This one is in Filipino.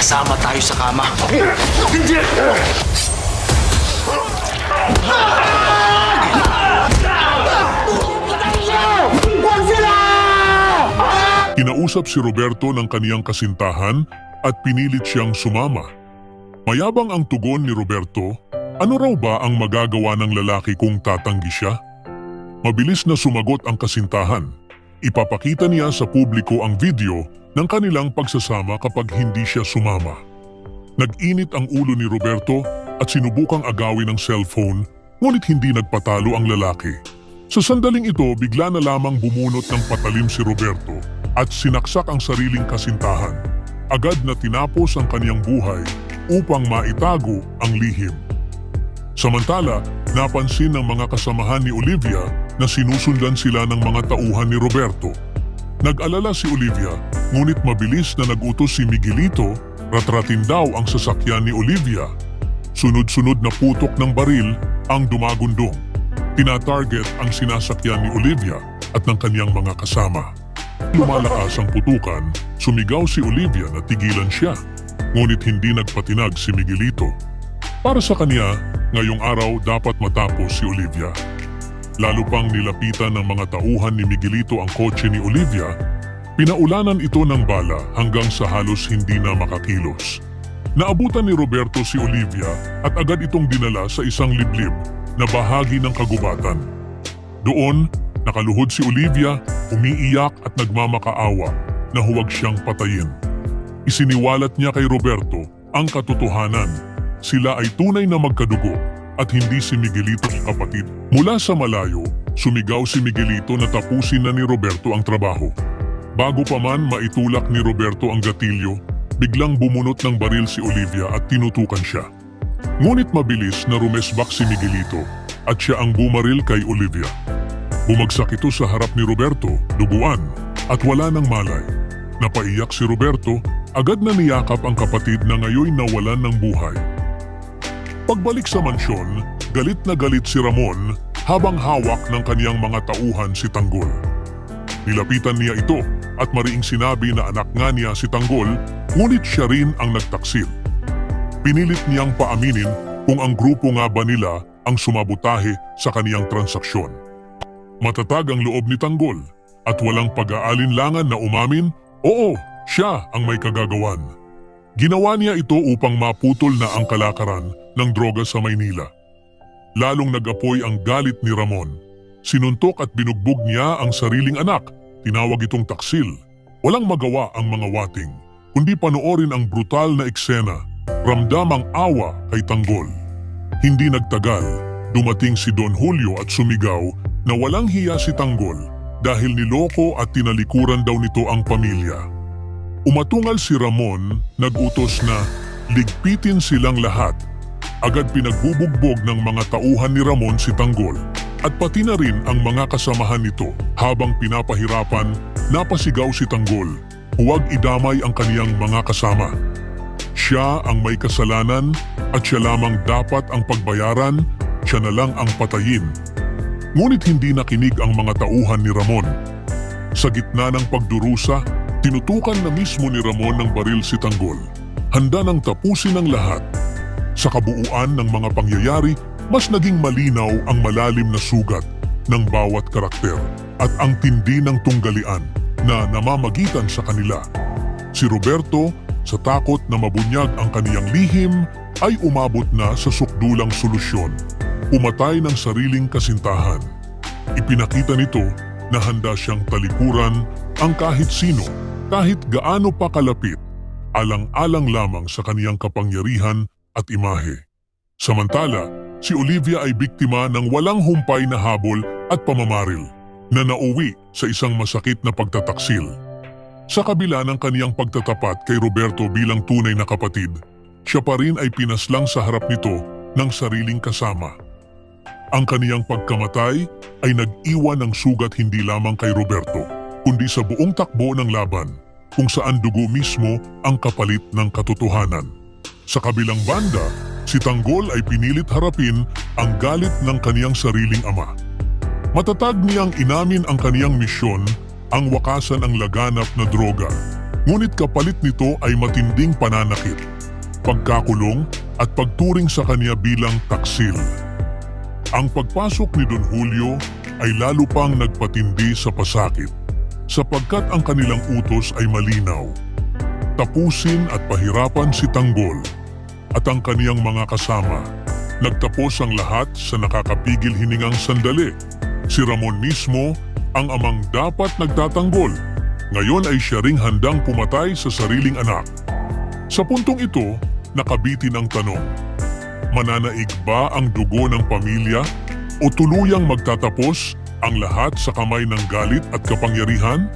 magkasama tayo sa kama. Hindi! Huwag sila! Kinausap si Roberto ng kaniyang kasintahan at pinilit siyang sumama. Mayabang ang tugon ni Roberto, ano raw ba ang magagawa ng lalaki kung tatanggi siya? Mabilis na sumagot ang kasintahan. Ipapakita niya sa publiko ang video ng kanilang pagsasama kapag hindi siya sumama. Nag-init ang ulo ni Roberto at sinubukang agawin ng cellphone, ngunit hindi nagpatalo ang lalaki. Sa sandaling ito, bigla na lamang bumunot ng patalim si Roberto at sinaksak ang sariling kasintahan. Agad na tinapos ang kaniyang buhay upang maitago ang lihim. Samantala, napansin ng mga kasamahan ni Olivia na sinusundan sila ng mga tauhan ni Roberto. Nag-alala si Olivia, ngunit mabilis na nag-utos si Miguelito, ratratin daw ang sasakyan ni Olivia. Sunod-sunod na putok ng baril ang dumagundong. Tina-target ang sinasakyan ni Olivia at ng kaniyang mga kasama. Lumalakas ang putukan, sumigaw si Olivia na tigilan siya, ngunit hindi nagpatinag si Miguelito. Para sa kanya, ngayong araw dapat matapos si Olivia. Lalo pang nilapitan ng mga tauhan ni Miguelito ang kotse ni Olivia, pinaulanan ito ng bala hanggang sa halos hindi na makakilos. Naabutan ni Roberto si Olivia at agad itong dinala sa isang liblib na bahagi ng kagubatan. Doon, nakaluhod si Olivia, umiiyak at nagmamakaawa na huwag siyang patayin. Isiniwalat niya kay Roberto ang katotohanan. Sila ay tunay na magkadugo at hindi si Miguelito's kapatid. Mula sa malayo, sumigaw si Miguelito na tapusin na ni Roberto ang trabaho. Bago pa man maitulak ni Roberto ang gatilyo, biglang bumunot ng baril si Olivia at tinutukan siya. Ngunit mabilis na rumesbak si Miguelito at siya ang bumaril kay Olivia. Bumagsak ito sa harap ni Roberto, duguan at wala nang malay. Napaiyak si Roberto, agad na niyakap ang kapatid na ngayoy nawalan ng buhay. Pagbalik sa mansyon, galit na galit si Ramon habang hawak ng kaniyang mga tauhan si Tanggol. Nilapitan niya ito at mariing sinabi na anak nga niya si Tanggol, ngunit siya rin ang nagtaksil. Pinilit niyang paaminin kung ang grupo nga ba nila ang sumabutahe sa kaniyang transaksyon. Matatag ang loob ni Tanggol at walang pag-aalinlangan na umamin, oo, siya ang may kagagawan. Ginawa niya ito upang maputol na ang kalakaran ng droga sa Maynila. Lalong nag-apoy ang galit ni Ramon. Sinuntok at binugbog niya ang sariling anak. Tinawag itong taksil. Walang magawa ang mga wating, kundi panoorin ang brutal na eksena. Ramdam ang awa kay Tanggol. Hindi nagtagal, dumating si Don Julio at sumigaw na walang hiya si Tanggol dahil niloko at tinalikuran daw nito ang pamilya. Umatungal si Ramon, nag-utos na ligpitin silang lahat. Agad pinagbubugbog ng mga tauhan ni Ramon si Tanggol at pati na rin ang mga kasamahan nito. Habang pinapahirapan, napasigaw si Tanggol, huwag idamay ang kaniyang mga kasama. Siya ang may kasalanan at siya lamang dapat ang pagbayaran, siya na lang ang patayin. Ngunit hindi nakinig ang mga tauhan ni Ramon. Sa gitna ng pagdurusa, tinutukan na mismo ni Ramon ng baril si Tanggol. Handa nang tapusin ang lahat. Sa kabuuan ng mga pangyayari, mas naging malinaw ang malalim na sugat ng bawat karakter at ang tindi ng tunggalian na namamagitan sa kanila. Si Roberto, sa takot na mabunyag ang kaniyang lihim, ay umabot na sa sukdulang solusyon. Pumatay ng sariling kasintahan. Ipinakita nito na handa siyang talikuran ang kahit sino, kahit gaano pa kalapit, alang-alang lamang sa kaniyang kapangyarihan at imahe. Samantala, si Olivia ay biktima ng walang humpay na habol at pamamaril na nauwi sa isang masakit na pagtataksil. Sa kabila ng kaniyang pagtatapat kay Roberto bilang tunay na kapatid, siya pa rin ay pinaslang sa harap nito ng sariling kasama. Ang kaniyang pagkamatay ay nag-iwan ng sugat hindi lamang kay Roberto, kundi sa buong takbo ng laban, kung saan dugo mismo ang kapalit ng katotohanan. Sa kabilang banda, si Tanggol ay pinilit harapin ang galit ng kaniyang sariling ama. Matatag niyang inamin ang kaniyang misyon, ang wakasan ang laganap na droga. Ngunit kapalit nito ay matinding pananakit, pagkakulong at pagturing sa kanya bilang taksil. Ang pagpasok ni Don Julio ay lalo pang nagpatindi sa pasakit sapagkat ang kanilang utos ay malinaw. Tapusin at pahirapan si Tanggol at ang kaniyang mga kasama. Nagtapos ang lahat sa nakakapigil hiningang sandali. Si Ramon mismo, ang amang dapat nagtatanggol, ngayon ay siya ring handang pumatay sa sariling anak. Sa puntong ito, nakabitin ang tanong, mananaig ba ang dugo ng pamilya o tuluyang magtatapos ang lahat sa kamay ng galit at kapangyarihan?